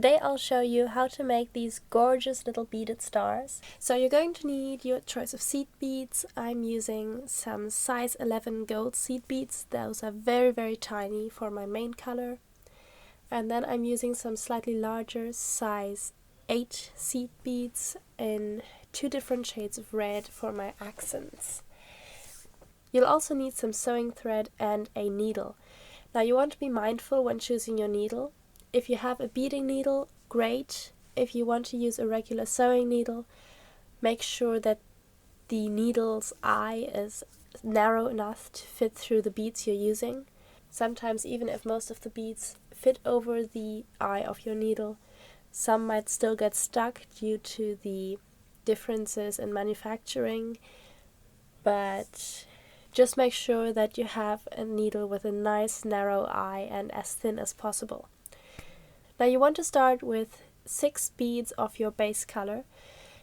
Today I'll show you how to make these gorgeous little beaded stars. So you're going to need your choice of seed beads. I'm using some size 11 gold seed beads. Those are very tiny for my main color. And then I'm using some slightly larger size 8 seed beads in 2 different shades of red for my accents. You'll also need some sewing thread and a needle. Now you want to be mindful when choosing your needle. If you have a beading needle, great. If you want to use a regular sewing needle, make sure that the needle's eye is narrow enough to fit through the beads you're using. Sometimes even if most of the beads fit over the eye of your needle, some might still get stuck due to the differences in manufacturing, but just make sure that you have a needle with a nice narrow eye and as thin as possible. Now you want to start with 6 beads of your base color.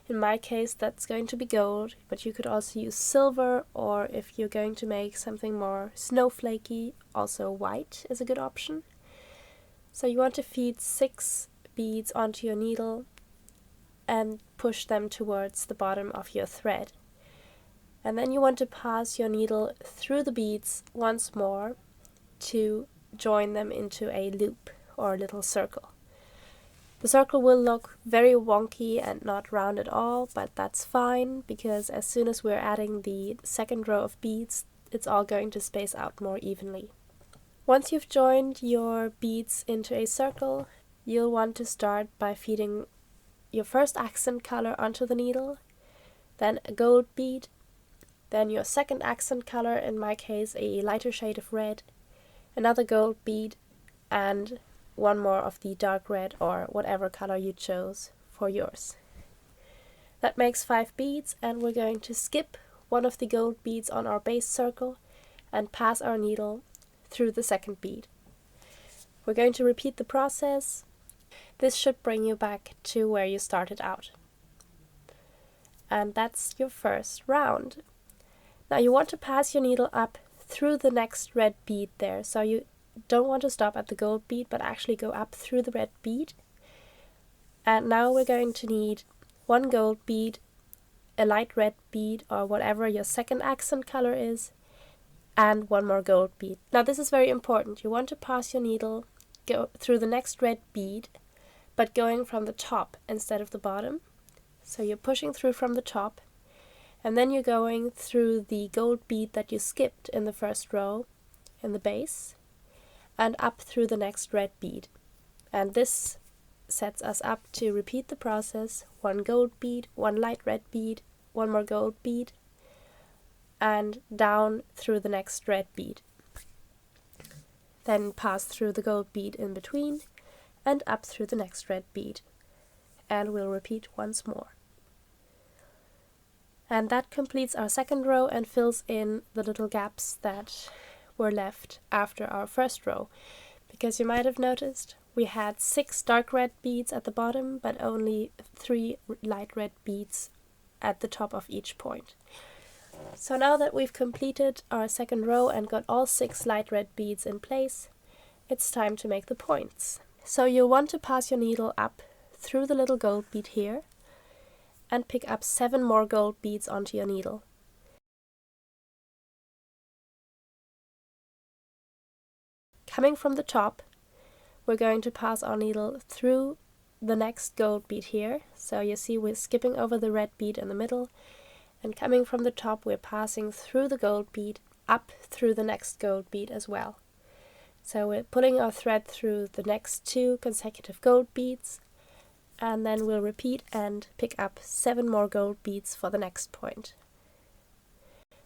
In my case that's going to be gold, but you could also use silver, or if you're going to make something more snowflakey, also white is a good option. So you want to feed 6 beads onto your needle and push them towards the bottom of your thread. And then you want to pass your needle through the beads once more to join them into a loop or a little circle. The circle will look very wonky and not round at all, but that's fine because as soon as we're adding the second row of beads, it's all going to space out more evenly. Once you've joined your beads into a circle, you'll want to start by feeding your first accent color onto the needle, then a gold bead, then your second accent color, in my case a lighter shade of red, another gold bead, and one more of the dark red or whatever color you chose for yours. That makes 5 beads, and we're going to skip one of the gold beads on our base circle and pass our needle through the second bead. We're going to repeat the process. This should bring you back to where you started out. And that's your first round. Now you want to pass your needle up through the next red bead there, so you don't want to stop at the gold bead but actually go up through the red bead. And now we're going to need 1 gold bead, a light red bead or whatever your second accent color is, and 1 more gold bead. Now this is very important. You want to pass your needle through the next red bead but going from the top instead of the bottom. So you're pushing through from the top, and then you're going through the gold bead that you skipped in the first row in the base and up through the next red bead. And this sets us up to repeat the process: 1 gold bead, 1 light red bead, 1 more gold bead, and down through the next red bead. Then pass through the gold bead in between and up through the next red bead. And we'll repeat once more. And that completes our second row and fills in the little gaps that were left after our first row, because you might have noticed we had 6 dark red beads at the bottom but only 3 light red beads at the top of each point. So now that we've completed our second row and got all 6 light red beads in place, it's time to make the points. So you'll want to pass your needle up through the little gold bead here and pick up 7 more gold beads onto your needle. Coming from the top, we're going to pass our needle through the next gold bead here. So you see we're skipping over the red bead in the middle, and coming from the top we're passing through the gold bead up through the next gold bead as well. So we're pulling our thread through the next 2 consecutive gold beads, and then we'll repeat and pick up 7 more gold beads for the next point.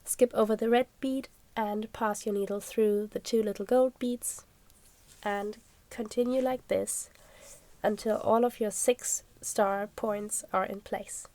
Skip over the red bead and pass your needle through the 2 little gold beads, and continue like this until all of your 6 star points are in place.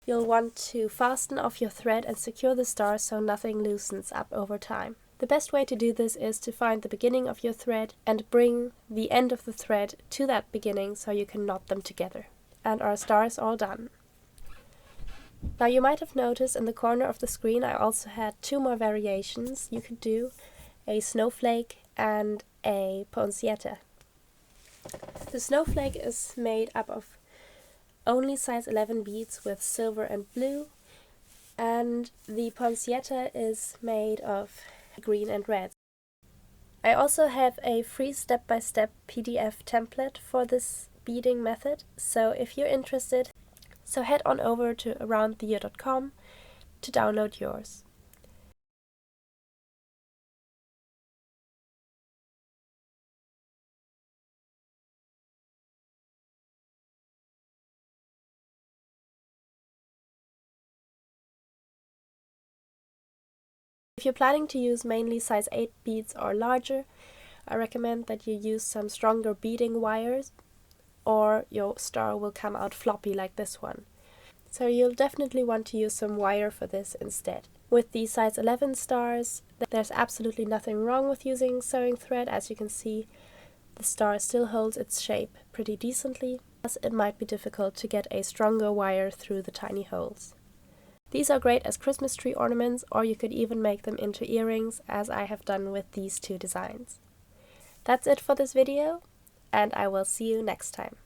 You'll want to fasten off your thread and secure the stars so nothing loosens up over time. The best way to do this is to find the beginning of your thread and bring the end of the thread to that beginning so you can knot them together. And our star is all done. Now you might have noticed in the corner of the screen I also had two more variations you could do, a snowflake and a poinsettia. The snowflake is made up of only size 11 beads with silver and blue, and the poinsettia is made of green and red. I also have a free step-by-step PDF template for this beading method, so if you're interested, head on over to aroundtheyear.com to download yours. If you're planning to use mainly size 8 beads or larger, I recommend that you use some stronger beading wires, or your star will come out floppy like this one. So you'll definitely want to use some wire for this instead. With the size 11 stars, there's absolutely nothing wrong with using sewing thread. As you can see, the star still holds its shape pretty decently, as it might be difficult to get a stronger wire through the tiny holes. These are great as Christmas tree ornaments, or you could even make them into earrings, as I have done with these two designs. That's it for this video, and I will see you next time.